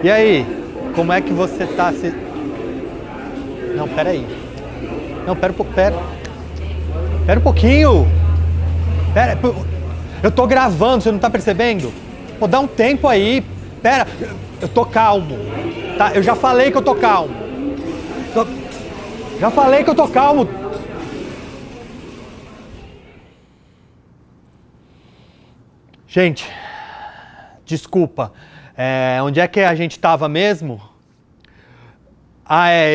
E aí, como é que você tá se... Não, peraí. Não, pera um pouquinho. Pera, eu tô gravando, você não tá percebendo? Pô, dá um tempo aí. Pera, eu tô calmo. Tá, eu já falei que eu tô calmo. Já falei que eu tô calmo. Gente, desculpa. Onde é que a gente tava mesmo?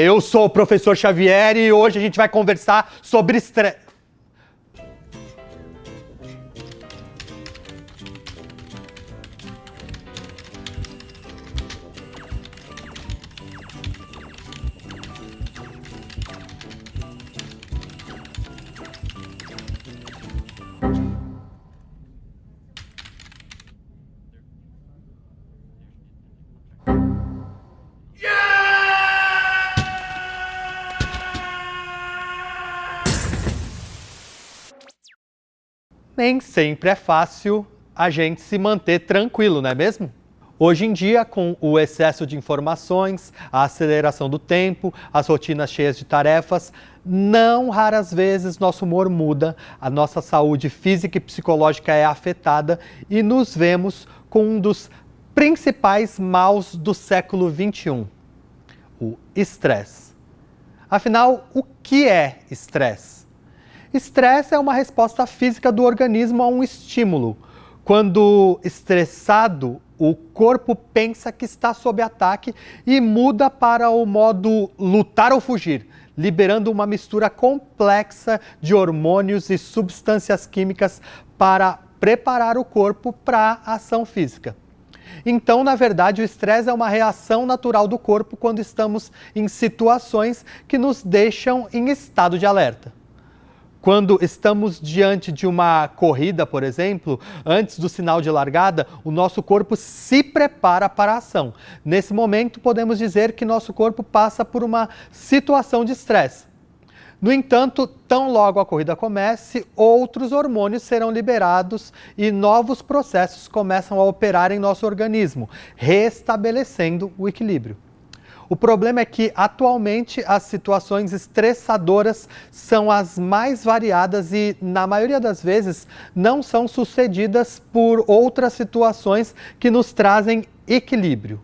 Eu sou o professor Xavier e hoje a gente vai conversar sobre estresse. Nem sempre é fácil a gente se manter tranquilo, não é mesmo? Hoje em dia, com o excesso de informações, a aceleração do tempo, as rotinas cheias de tarefas, não raras vezes nosso humor muda, a nossa saúde física e psicológica é afetada e nos vemos com um dos principais maus do século XXI, o estresse. Afinal, o que é estresse? Estresse é uma resposta física do organismo a um estímulo. Quando estressado, o corpo pensa que está sob ataque e muda para o modo lutar ou fugir, liberando uma mistura complexa de hormônios e substâncias químicas para preparar o corpo para a ação física. Então, na verdade, o estresse é uma reação natural do corpo quando estamos em situações que nos deixam em estado de alerta. Quando estamos diante de uma corrida, por exemplo, antes do sinal de largada, o nosso corpo se prepara para a ação. Nesse momento, podemos dizer que nosso corpo passa por uma situação de estresse. No entanto, tão logo a corrida comece, outros hormônios serão liberados e novos processos começam a operar em nosso organismo, restabelecendo o equilíbrio. O problema é que, atualmente, as situações estressadoras são as mais variadas e, na maioria das vezes, não são sucedidas por outras situações que nos trazem equilíbrio.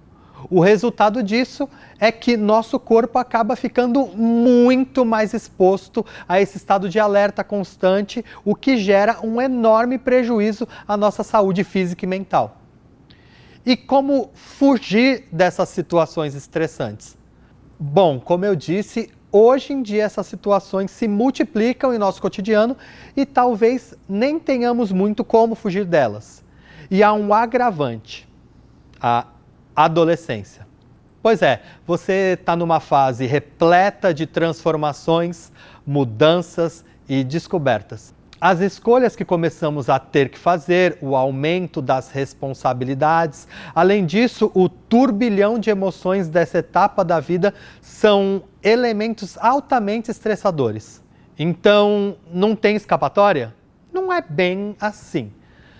O resultado disso é que nosso corpo acaba ficando muito mais exposto a esse estado de alerta constante, o que gera um enorme prejuízo à nossa saúde física e mental. E como fugir dessas situações estressantes? Bom, como eu disse, hoje em dia essas situações se multiplicam em nosso cotidiano e talvez nem tenhamos muito como fugir delas. E há um agravante, a adolescência. Pois é, você está numa fase repleta de transformações, mudanças e descobertas. As escolhas que começamos a ter que fazer, o aumento das responsabilidades, além disso, o turbilhão de emoções dessa etapa da vida são elementos altamente estressadores. Então, não tem escapatória? Não é bem assim.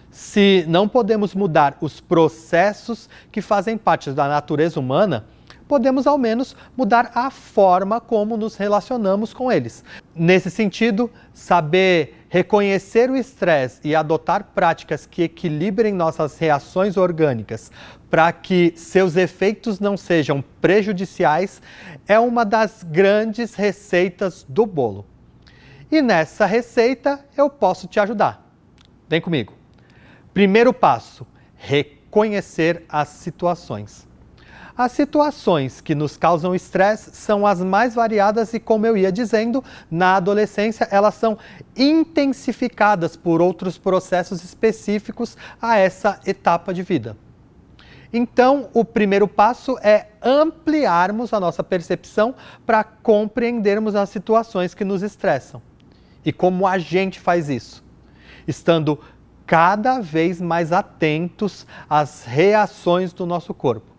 Se não podemos mudar os processos que fazem parte da natureza humana, podemos ao menos mudar a forma como nos relacionamos com eles. Nesse sentido, saber reconhecer o estresse e adotar práticas que equilibrem nossas reações orgânicas para que seus efeitos não sejam prejudiciais é uma das grandes receitas do bolo. E nessa receita eu posso te ajudar. Vem comigo. Primeiro passo, reconhecer as situações. As situações que nos causam estresse são as mais variadas e, como eu ia dizendo, na adolescência elas são intensificadas por outros processos específicos a essa etapa de vida. Então, o primeiro passo é ampliarmos a nossa percepção para compreendermos as situações que nos estressam. E como a gente faz isso? Estando cada vez mais atentos às reações do nosso corpo.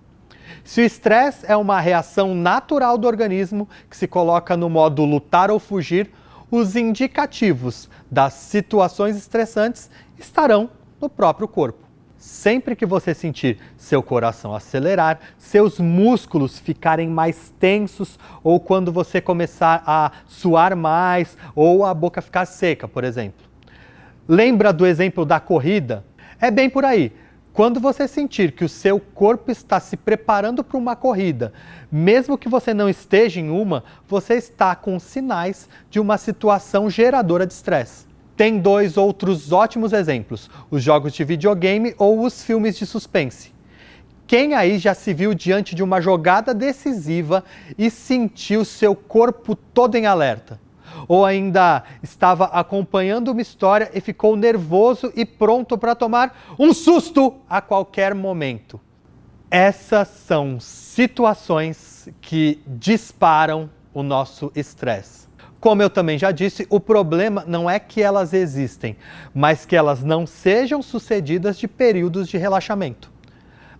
Se o estresse é uma reação natural do organismo que se coloca no modo lutar ou fugir, os indicativos das situações estressantes estarão no próprio corpo. Sempre que você sentir seu coração acelerar, seus músculos ficarem mais tensos ou quando você começar a suar mais ou a boca ficar seca, por exemplo. Lembra do exemplo da corrida? É bem por aí. Quando você sentir que o seu corpo está se preparando para uma corrida, mesmo que você não esteja em uma, você está com sinais de uma situação geradora de estresse. Tem dois outros ótimos exemplos, os jogos de videogame ou os filmes de suspense. Quem aí já se viu diante de uma jogada decisiva e sentiu seu corpo todo em alerta? Ou ainda estava acompanhando uma história e ficou nervoso e pronto para tomar um susto a qualquer momento? Essas são situações que disparam o nosso estresse. Como eu também já disse, o problema não é que elas existem, mas que elas não sejam sucedidas de períodos de relaxamento.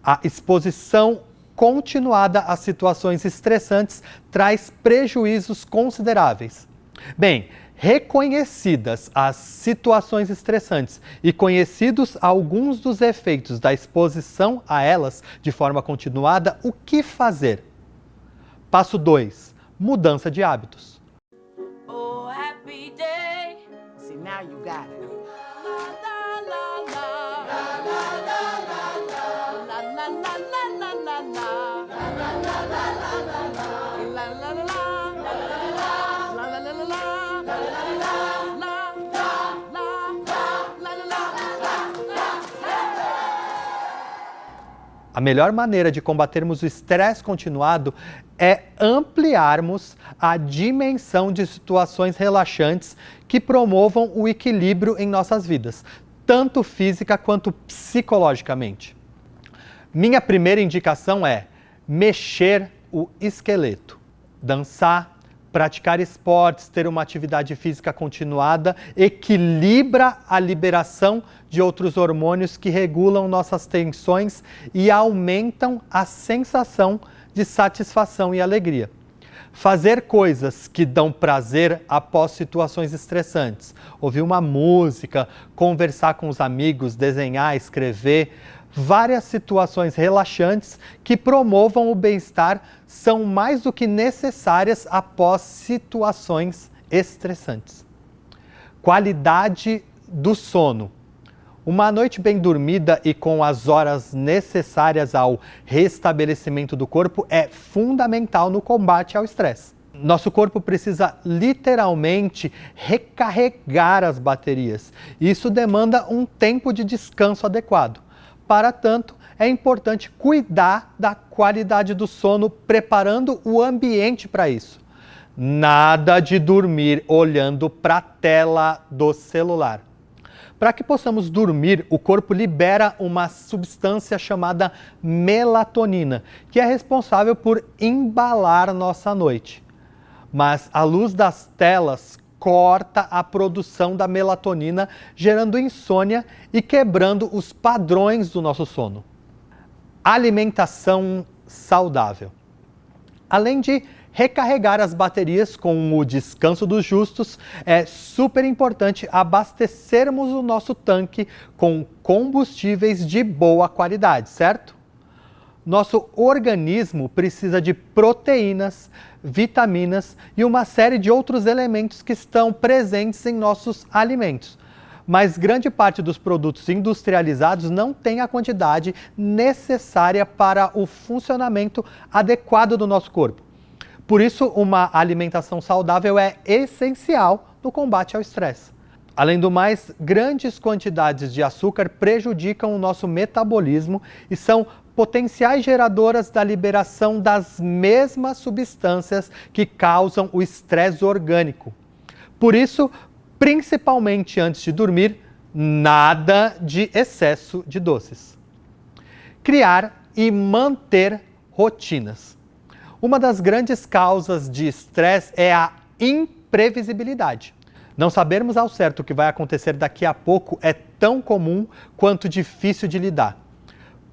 A exposição continuada a situações estressantes traz prejuízos consideráveis. Bem, reconhecidas as situações estressantes e conhecidos alguns dos efeitos da exposição a elas de forma continuada, o que fazer? Passo 2. Mudança de hábitos. See, now you got it. A melhor maneira de combatermos o estresse continuado é ampliarmos a dimensão de situações relaxantes que promovam o equilíbrio em nossas vidas, tanto física quanto psicologicamente. Minha primeira indicação é mexer o esqueleto, dançar, praticar esportes, ter uma atividade física continuada, equilibra a liberação de outros hormônios que regulam nossas tensões e aumentam a sensação de satisfação e alegria. Fazer coisas que dão prazer após situações estressantes, ouvir uma música, conversar com os amigos, desenhar, escrever, várias situações relaxantes que promovam o bem-estar são mais do que necessárias após situações estressantes. Qualidade do sono. Uma noite bem dormida e com as horas necessárias ao restabelecimento do corpo é fundamental no combate ao estresse. Nosso corpo precisa literalmente recarregar as baterias. Isso demanda um tempo de descanso adequado. Para tanto, é importante cuidar da qualidade do sono, preparando o ambiente para isso. Nada de dormir olhando para a tela do celular. Para que possamos dormir, o corpo libera uma substância chamada melatonina, que é responsável por embalar nossa noite. Mas a luz das telas corta a produção da melatonina, gerando insônia e quebrando os padrões do nosso sono. Alimentação saudável. Além de recarregar as baterias com o descanso dos justos, é super importante abastecermos o nosso tanque com combustíveis de boa qualidade, certo? Nosso organismo precisa de proteínas, vitaminas e uma série de outros elementos que estão presentes em nossos alimentos. Mas grande parte dos produtos industrializados não tem a quantidade necessária para o funcionamento adequado do nosso corpo. Por isso, uma alimentação saudável é essencial no combate ao estresse. Além do mais, grandes quantidades de açúcar prejudicam o nosso metabolismo e são potenciais geradoras da liberação das mesmas substâncias que causam o estresse orgânico. Por isso, principalmente antes de dormir, nada de excesso de doces. Criar e manter rotinas. Uma das grandes causas de estresse é a imprevisibilidade. Não sabermos ao certo o que vai acontecer daqui a pouco é tão comum quanto difícil de lidar.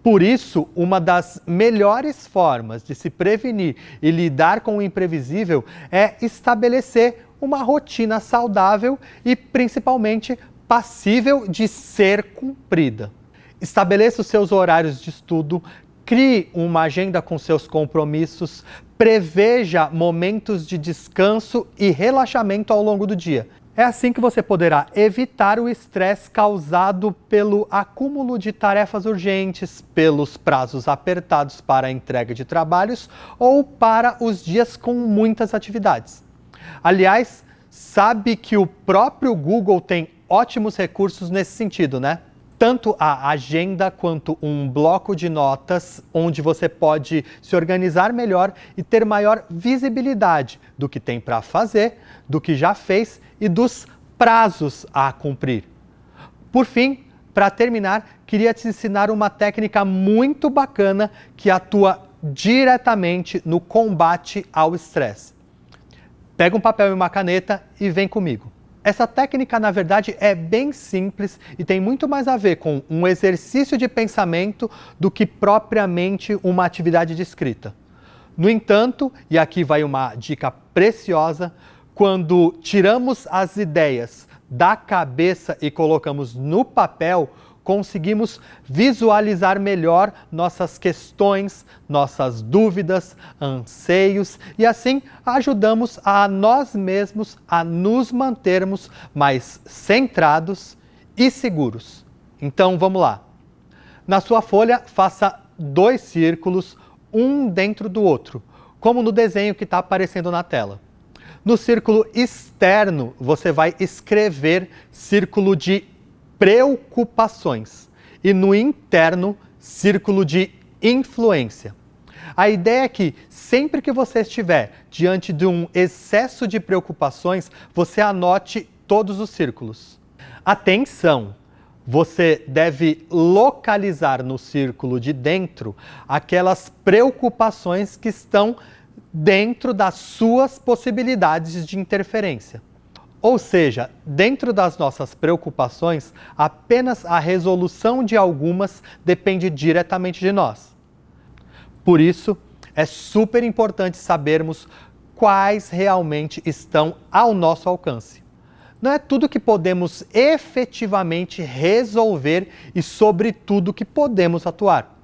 Por isso, uma das melhores formas de se prevenir e lidar com o imprevisível é estabelecer uma rotina saudável e, principalmente, passível de ser cumprida. Estabeleça os seus horários de estudo, crie uma agenda com seus compromissos, preveja momentos de descanso e relaxamento ao longo do dia. É assim que você poderá evitar o estresse causado pelo acúmulo de tarefas urgentes, pelos prazos apertados para a entrega de trabalhos ou para os dias com muitas atividades. Aliás, sabe que o próprio Google tem ótimos recursos nesse sentido, né? Tanto a agenda quanto um bloco de notas onde você pode se organizar melhor e ter maior visibilidade do que tem para fazer, do que já fez e dos prazos a cumprir. Por fim, para terminar, queria te ensinar uma técnica muito bacana que atua diretamente no combate ao estresse. Pega um papel e uma caneta e vem comigo. Essa técnica, na verdade, é bem simples e tem muito mais a ver com um exercício de pensamento do que propriamente uma atividade de escrita. No entanto, e aqui vai uma dica preciosa, quando tiramos as ideias da cabeça e colocamos no papel, conseguimos visualizar melhor nossas questões, nossas dúvidas, anseios e assim ajudamos a nós mesmos a nos mantermos mais centrados e seguros. Então vamos lá. Na sua folha, faça 2 círculos, um dentro do outro, como no desenho que está aparecendo na tela. No círculo externo, você vai escrever círculo de preocupações e no interno, círculo de influência. A ideia é que sempre que você estiver diante de um excesso de preocupações, você anote todos os círculos. Atenção! Você deve localizar no círculo de dentro aquelas preocupações que estão dentro das suas possibilidades de interferência. Ou seja, dentro das nossas preocupações, apenas a resolução de algumas depende diretamente de nós. Por isso, é super importante sabermos quais realmente estão ao nosso alcance. Não é tudo que podemos efetivamente resolver e sobre tudo que podemos atuar.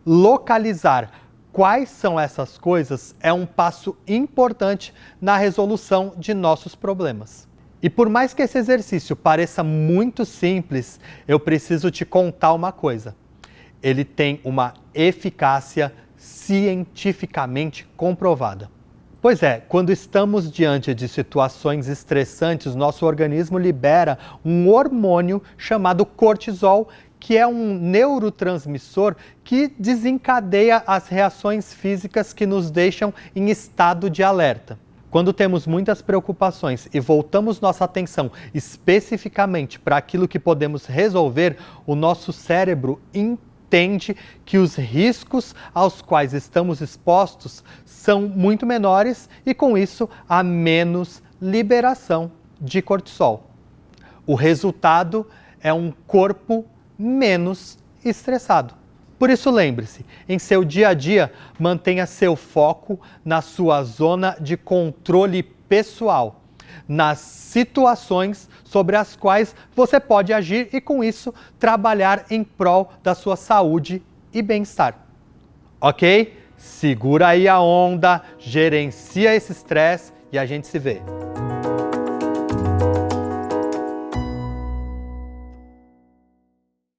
Localizar quais são essas coisas é um passo importante na resolução de nossos problemas. E por mais que esse exercício pareça muito simples, eu preciso te contar uma coisa. Ele tem uma eficácia cientificamente comprovada. Pois é, quando estamos diante de situações estressantes, nosso organismo libera um hormônio chamado cortisol, que é um neurotransmissor que desencadeia as reações físicas que nos deixam em estado de alerta. Quando temos muitas preocupações e voltamos nossa atenção especificamente para aquilo que podemos resolver, o nosso cérebro entende que os riscos aos quais estamos expostos são muito menores e, com isso, há menos liberação de cortisol. O resultado é um corpo menos estressado. Por isso, lembre-se, em seu dia a dia, mantenha seu foco na sua zona de controle pessoal, nas situações sobre as quais você pode agir e, com isso, trabalhar em prol da sua saúde e bem-estar. Ok? Segura aí a onda, gerencia esse estresse e a gente se vê.